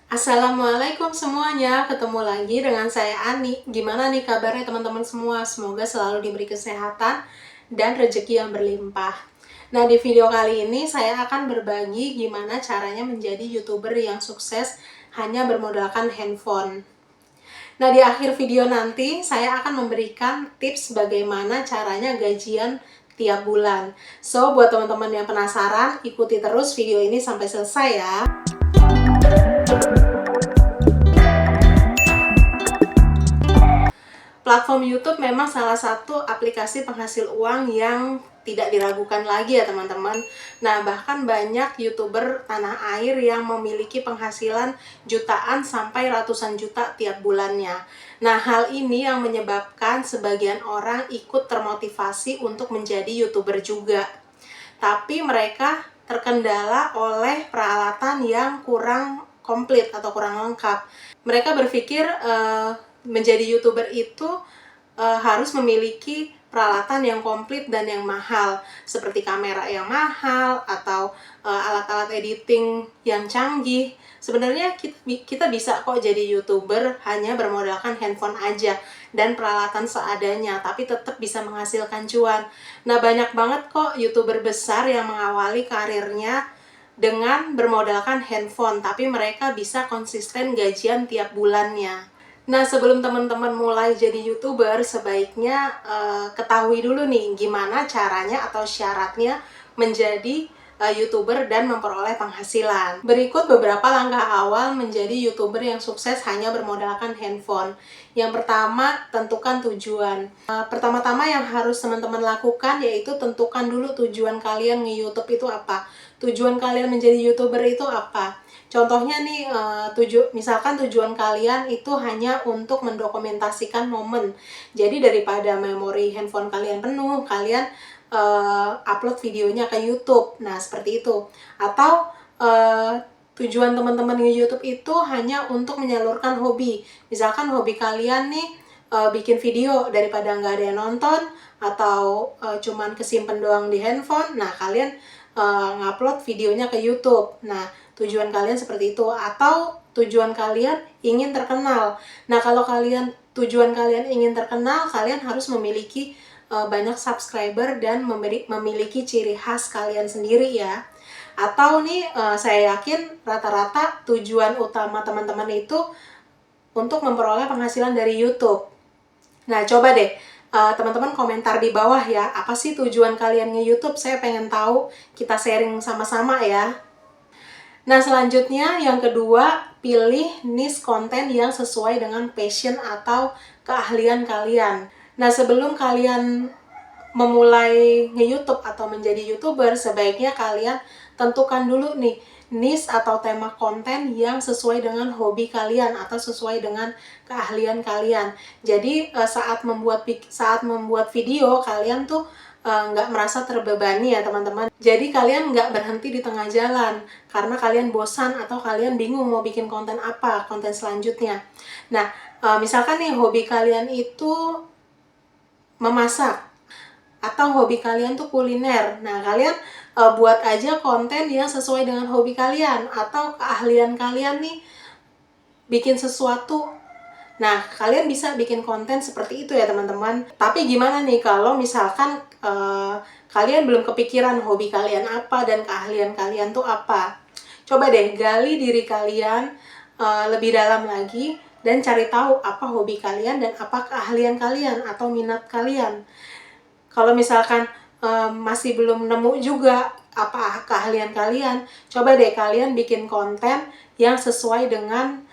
Assalamualaikum semuanya, ketemu lagi dengan saya Ani. Gimana nih kabarnya teman-teman semua? Semoga selalu diberi kesehatan dan rezeki yang berlimpah. Nah, di video kali ini saya akan berbagi gimana caranya menjadi YouTuber yang sukses hanya bermodalkan handphone. Nah, di akhir video nanti saya akan memberikan tips bagaimana caranya gajian tiap bulan. So, buat teman-teman yang penasaran, ikuti terus video ini sampai selesai ya. Platform YouTube memang salah satu aplikasi penghasil uang yang tidak diragukan lagi ya teman-teman. Nah, bahkan banyak YouTuber tanah air yang memiliki penghasilan jutaan sampai ratusan juta tiap bulannya. Nah, hal ini yang menyebabkan sebagian orang ikut termotivasi untuk menjadi YouTuber juga. Tapi mereka terkendala oleh peralatan yang kurang komplit atau kurang lengkap. Mereka berpikir menjadi YouTuber itu harus memiliki peralatan yang komplit dan yang mahal, seperti kamera yang mahal atau alat-alat editing yang canggih. Sebenarnya kita bisa kok jadi YouTuber hanya bermodalkan handphone aja dan peralatan seadanya, tapi tetap bisa menghasilkan cuan. Nah, banyak banget kok YouTuber besar yang mengawali karirnya dengan bermodalkan handphone, tapi mereka bisa konsisten gajian tiap bulannya. Nah, sebelum teman-teman mulai jadi YouTuber, sebaiknya ketahui dulu nih gimana caranya atau syaratnya menjadi YouTuber dan memperoleh penghasilan. Berikut beberapa langkah awal menjadi YouTuber yang sukses hanya bermodalkan handphone. Yang pertama, tentukan tujuan. Pertama-tama yang harus teman-teman lakukan yaitu tentukan dulu tujuan kalian nge-YouTube itu apa. Tujuan kalian menjadi YouTuber itu apa? Contohnya nih, misalkan tujuan kalian itu hanya untuk mendokumentasikan momen. Jadi daripada memori handphone kalian penuh, kalian upload videonya ke YouTube. Nah, seperti itu. Atau tujuan teman-teman di YouTube itu hanya untuk menyalurkan hobi. Misalkan hobi kalian nih bikin video daripada nggak ada yang nonton atau cuman kesimpan doang di handphone. Nah, kalian ngupload videonya ke YouTube. Nah, tujuan kalian seperti itu. Atau tujuan kalian ingin terkenal. Nah, kalau tujuan kalian ingin terkenal, kalian harus memiliki banyak subscriber dan memiliki ciri khas kalian sendiri ya. Atau nih, saya yakin rata-rata tujuan utama teman-teman itu untuk memperoleh penghasilan dari YouTube. Nah, coba deh teman-teman komentar di bawah ya, apa sih tujuan kalian nge-YouTube? Saya pengen tahu, kita sharing sama-sama ya. Nah, selanjutnya yang kedua, pilih niche konten yang sesuai dengan passion atau keahlian kalian. Nah, sebelum kalian memulai nge-YouTube atau menjadi YouTuber, sebaiknya kalian tentukan dulu nih niche atau tema konten yang sesuai dengan hobi kalian atau sesuai dengan keahlian kalian. Jadi saat membuat video, kalian tuh nggak merasa terbebani ya teman-teman. Jadi kalian nggak berhenti di tengah jalan karena kalian bosan atau kalian bingung mau bikin konten apa, konten selanjutnya. Nah, misalkan nih hobi kalian itu memasak atau hobi kalian tuh kuliner. Nah, kalian buat aja konten yang sesuai dengan hobi kalian atau keahlian kalian nih bikin sesuatu. Nah, kalian bisa bikin konten seperti itu ya teman-teman. Tapi gimana nih kalau misalkan kalian belum kepikiran hobi kalian apa dan keahlian kalian tuh apa? Coba deh gali diri kalian lebih dalam lagi dan cari tahu apa hobi kalian dan apa keahlian kalian atau minat kalian. Kalau misalkan masih belum nemu juga apa keahlian kalian, coba deh kalian bikin konten yang sesuai dengan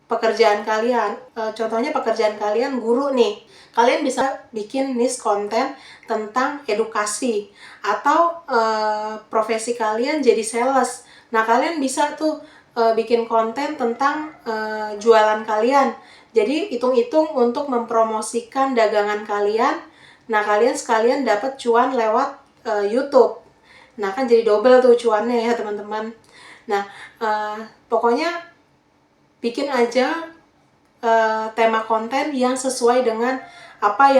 pekerjaan kalian. Contohnya pekerjaan kalian guru nih. Kalian bisa bikin niche konten tentang edukasi atau profesi kalian jadi sales. Nah, kalian bisa tuh bikin konten tentang jualan kalian. Jadi hitung-hitung untuk mempromosikan dagangan kalian. Nah, kalian sekalian dapat cuan lewat YouTube. Nah, kan jadi double tuh cuannya ya teman-teman. Nah, pokoknya bikin aja tema konten yang sesuai dengan apa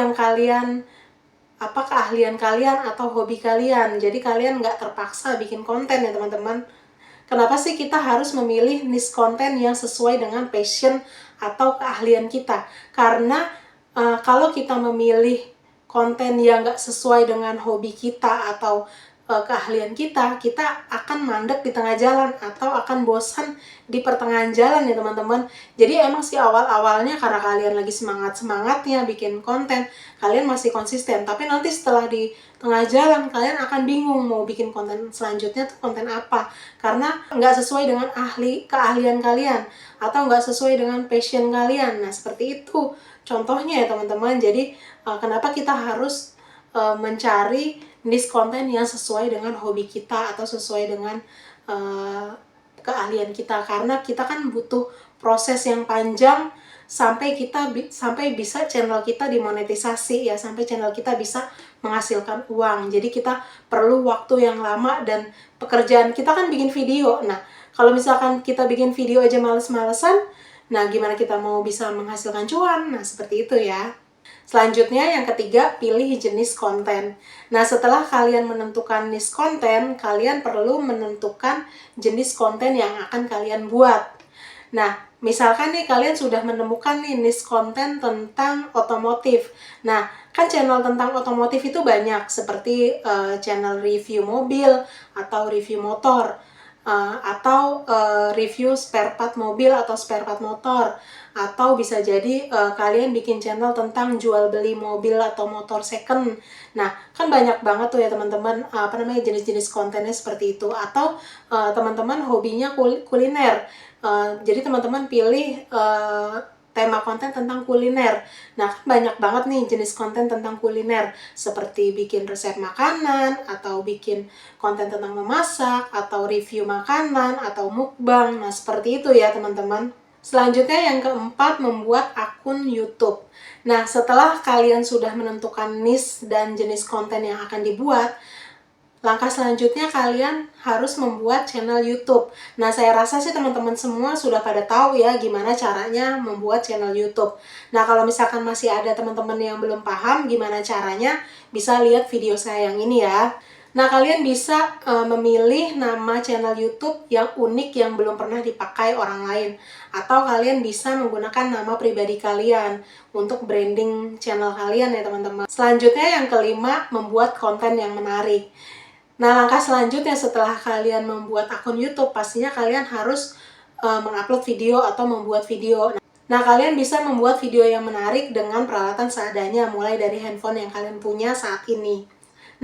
keahlian kalian atau hobi kalian. Jadi kalian nggak terpaksa bikin konten ya teman-teman. kenapa sih kita harus memilih niche konten yang sesuai dengan passion atau keahlian kita? Karena kalau kita memilih konten yang nggak sesuai dengan hobi kita atau keahlian kita, kita akan mandek di tengah jalan atau akan bosan di pertengahan jalan ya teman-teman. Jadi emang sih awal-awalnya karena kalian lagi semangat-semangatnya bikin konten, kalian masih konsisten. Tapi nanti setelah di tengah jalan, kalian akan bingung mau bikin konten selanjutnya tuh konten apa. Karena nggak sesuai dengan keahlian kalian atau nggak sesuai dengan passion kalian. Nah seperti itu contohnya ya teman-teman. Jadi kenapa kita harus mencari niche konten yang sesuai dengan hobi kita atau sesuai dengan keahlian kita, karena kita kan butuh proses yang panjang sampai bisa channel kita dimonetisasi ya, sampai channel kita bisa menghasilkan uang. Jadi kita perlu waktu yang lama, dan pekerjaan kita kan bikin video. Nah kalau misalkan kita bikin video aja males-malesan, nah gimana kita mau bisa menghasilkan cuan? Nah seperti itu ya. Selanjutnya yang ketiga, pilih jenis konten. Nah setelah kalian menentukan niche konten, kalian perlu menentukan jenis konten yang akan kalian buat. Nah misalkan nih kalian sudah menemukan nih niche konten tentang otomotif. Nah kan channel tentang otomotif itu banyak, seperti channel review mobil atau review motor, atau review spare part mobil atau spare part motor, atau bisa jadi kalian bikin channel tentang jual beli mobil atau motor second. Nah kan banyak banget tuh ya teman-teman jenis-jenis kontennya seperti itu. Atau teman-teman hobinya kuliner, jadi teman-teman pilih tema konten tentang kuliner. Nah kan banyak banget nih jenis konten tentang kuliner, seperti bikin resep makanan, atau bikin konten tentang memasak, atau review makanan, atau mukbang. Nah seperti itu ya teman-teman. Selanjutnya yang keempat, membuat akun YouTube. Nah setelah kalian sudah menentukan niche dan jenis konten yang akan dibuat, langkah selanjutnya kalian harus membuat channel YouTube. Nah, saya rasa sih teman-teman semua sudah pada tahu ya gimana caranya membuat channel YouTube. Nah, kalau misalkan masih ada teman-teman yang belum paham gimana caranya, bisa lihat video saya yang ini ya. Nah, kalian bisa memilih nama channel YouTube yang unik yang belum pernah dipakai orang lain. Atau kalian bisa menggunakan nama pribadi kalian untuk branding channel kalian ya teman-teman. Selanjutnya yang kelima, membuat konten yang menarik. Nah, langkah selanjutnya setelah kalian membuat akun YouTube, pastinya kalian harus mengupload video atau membuat video. Nah, kalian bisa membuat video yang menarik dengan peralatan seadanya, mulai dari handphone yang kalian punya saat ini.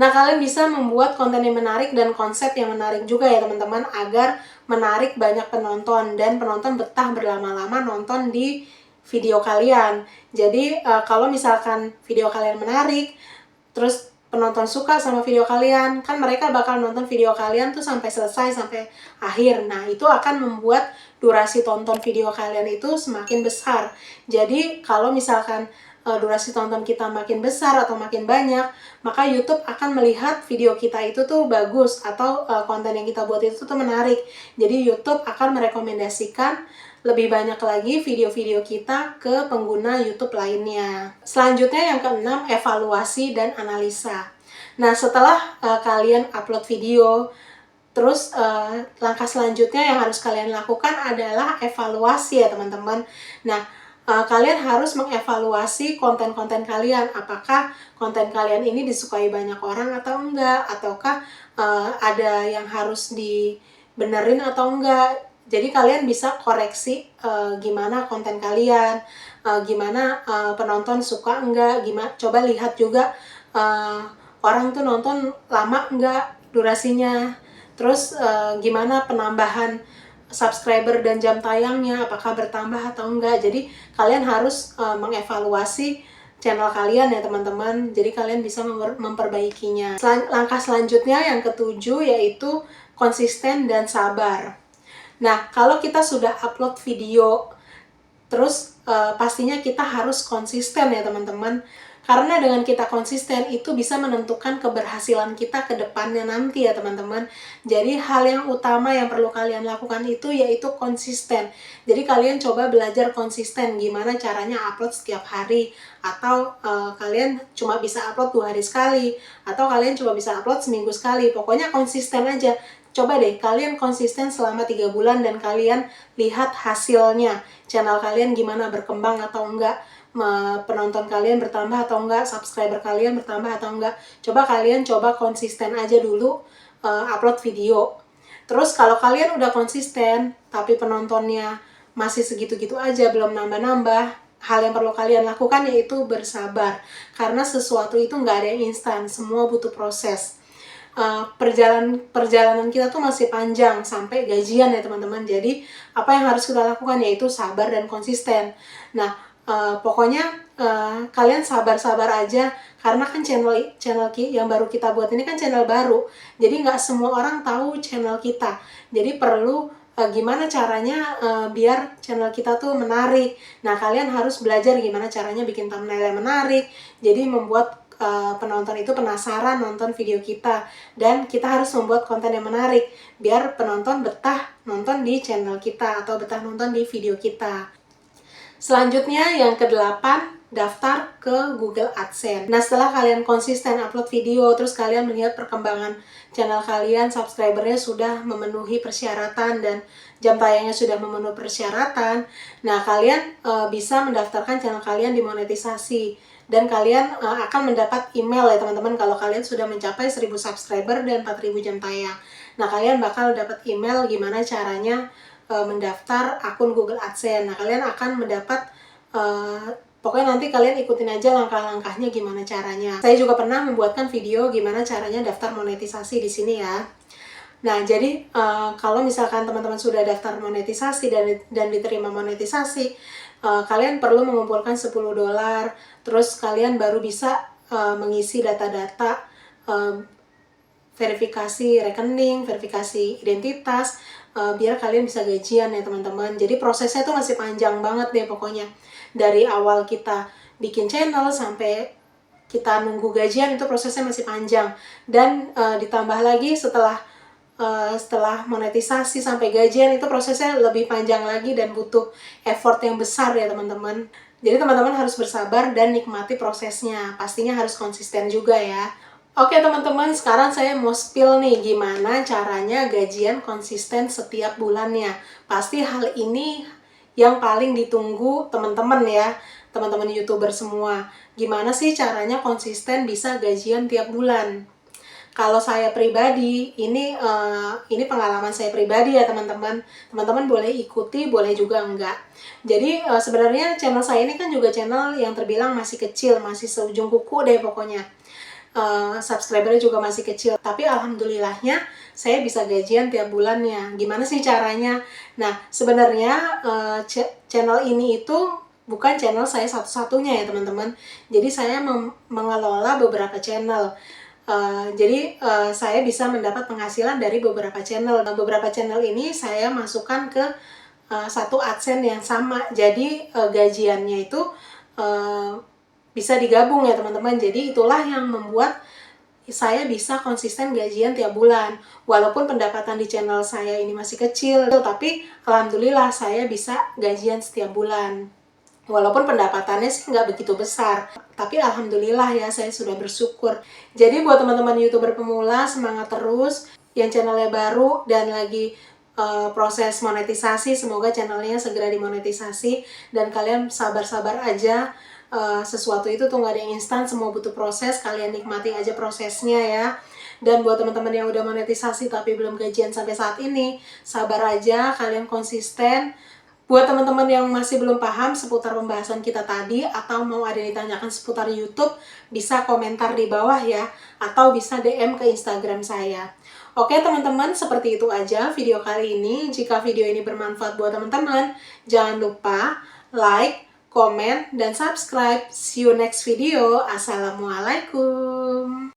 Nah, kalian bisa membuat konten yang menarik dan konsep yang menarik juga ya teman-teman, agar menarik banyak penonton dan penonton betah berlama-lama nonton di video kalian. Jadi, kalau misalkan video kalian menarik, terus penonton suka sama video kalian, kan mereka bakal nonton video kalian tuh sampai selesai, sampai akhir. Nah itu akan membuat durasi tonton video kalian itu semakin besar. Jadi kalau misalkan durasi tonton kita makin besar atau makin banyak, maka YouTube akan melihat video kita itu tuh bagus, atau konten yang kita buat itu tuh menarik. Jadi YouTube akan merekomendasikan lebih banyak lagi video-video kita ke pengguna YouTube lainnya. Selanjutnya yang keenam, evaluasi dan analisa. Nah setelah kalian upload video, terus langkah selanjutnya yang harus kalian lakukan adalah evaluasi ya teman-teman. Nah kalian harus mengevaluasi konten-konten kalian, apakah konten kalian ini disukai banyak orang atau enggak, ataukah ada yang harus dibenerin atau enggak. Jadi kalian bisa koreksi gimana konten kalian, gimana penonton suka enggak, coba lihat juga orang tuh nonton lama enggak durasinya, terus gimana penambahan subscriber dan jam tayangnya, apakah bertambah atau enggak. Jadi kalian harus mengevaluasi channel kalian ya teman-teman, jadi kalian bisa memperbaikinya. Langkah selanjutnya yang ketujuh yaitu konsisten dan sabar. Nah, kalau kita sudah upload video, terus pastinya kita harus konsisten ya teman-teman. Karena dengan kita konsisten itu bisa menentukan keberhasilan kita ke depannya nanti ya teman-teman. Jadi hal yang utama yang perlu kalian lakukan itu yaitu konsisten. Jadi kalian coba belajar konsisten, gimana caranya upload setiap hari. Atau kalian cuma bisa upload 2 hari sekali. Atau kalian cuma bisa upload seminggu sekali. Pokoknya konsisten aja. Coba deh kalian konsisten selama 3 bulan dan kalian lihat hasilnya. Channel kalian gimana, berkembang atau enggak, penonton kalian bertambah atau enggak, subscriber kalian bertambah atau enggak. Coba kalian konsisten aja dulu upload video. Terus kalau kalian udah konsisten tapi penontonnya masih segitu-gitu aja, belum nambah-nambah, hal yang perlu kalian lakukan yaitu bersabar. Karena sesuatu itu nggak ada yang instan, semua butuh proses. Perjalanan kita tuh masih panjang sampai gajian ya teman-teman. Jadi apa yang harus kita lakukan yaitu sabar dan konsisten. Nah, pokoknya kalian sabar-sabar aja, karena kan channel yang baru kita buat ini kan channel baru, jadi nggak semua orang tahu channel kita. Jadi perlu gimana caranya biar channel kita tuh menarik. Nah, kalian harus belajar gimana caranya bikin thumbnail yang menarik, jadi membuat penonton itu penasaran nonton video kita. Dan kita harus membuat konten yang menarik biar penonton betah nonton di channel kita atau betah nonton di video kita. Selanjutnya yang ke-8, daftar ke Google AdSense. Nah, setelah kalian konsisten upload video, terus kalian melihat perkembangan channel kalian, subscribernya sudah memenuhi persyaratan dan jam tayangnya sudah memenuhi persyaratan, nah kalian bisa mendaftarkan channel kalian dimonetisasi. Dan kalian akan mendapat email ya teman-teman kalau kalian sudah mencapai 1000 subscriber dan 4000 jam tayang. Nah, kalian bakal dapat email gimana caranya mendaftar akun Google AdSense. Nah, kalian akan mendapat pokoknya nanti kalian ikutin aja langkah-langkahnya gimana caranya. Saya juga pernah membuatkan video gimana caranya daftar monetisasi di sini ya. Nah, jadi kalau misalkan teman-teman sudah daftar monetisasi dan diterima monetisasi, kalian perlu mengumpulkan $10, terus kalian baru bisa mengisi data-data verifikasi rekening, verifikasi identitas, biar kalian bisa gajian ya teman-teman. Jadi prosesnya tuh masih panjang banget deh pokoknya. Dari awal kita bikin channel sampai kita nunggu gajian itu prosesnya masih panjang. Dan ditambah lagi setelah monetisasi sampai gajian itu prosesnya lebih panjang lagi dan butuh effort yang besar ya teman-teman. Jadi teman-teman harus bersabar dan nikmati prosesnya. Pastinya harus konsisten juga ya. Oke teman-teman, sekarang saya mau spill nih gimana caranya gajian konsisten setiap bulannya. Pasti hal ini yang paling ditunggu teman-teman ya, teman-teman YouTuber semua. Gimana sih caranya konsisten bisa gajian tiap bulan? Kalau saya pribadi, ini pengalaman saya pribadi ya teman-teman. Teman-teman boleh ikuti, boleh juga enggak. Jadi sebenarnya channel saya ini kan juga channel yang terbilang masih kecil, masih seujung kuku deh pokoknya. Subscribernya juga masih kecil. Tapi alhamdulillahnya saya bisa gajian tiap bulannya. Gimana sih caranya? Nah, sebenarnya channel ini itu bukan channel saya satu-satunya ya teman-teman. Jadi saya mengelola beberapa channel. Jadi saya bisa mendapat penghasilan dari beberapa channel. Beberapa channel ini saya masukkan ke satu AdSense yang sama. Jadi gajiannya itu bisa digabung ya teman-teman. Jadi itulah yang membuat saya bisa konsisten gajian tiap bulan. Walaupun pendapatan di channel saya ini masih kecil, tapi alhamdulillah saya bisa gajian setiap bulan. Walaupun pendapatannya sih nggak begitu besar, tapi alhamdulillah ya saya sudah bersyukur. Jadi buat teman-teman YouTuber pemula, semangat terus. Yang channelnya baru dan lagi proses monetisasi, semoga channelnya segera dimonetisasi. Dan kalian sabar-sabar aja, sesuatu itu tuh nggak ada yang instan, semua butuh proses. Kalian nikmati aja prosesnya ya. Dan buat teman-teman yang udah monetisasi tapi belum gajian sampai saat ini, sabar aja, kalian konsisten. Buat teman-teman yang masih belum paham seputar pembahasan kita tadi atau mau ada yang ditanyakan seputar YouTube, bisa komentar di bawah ya, atau bisa DM ke Instagram saya. Oke teman-teman, seperti itu aja video kali ini. Jika video ini bermanfaat buat teman-teman, jangan lupa like, komen, dan subscribe. See you next video. Assalamualaikum.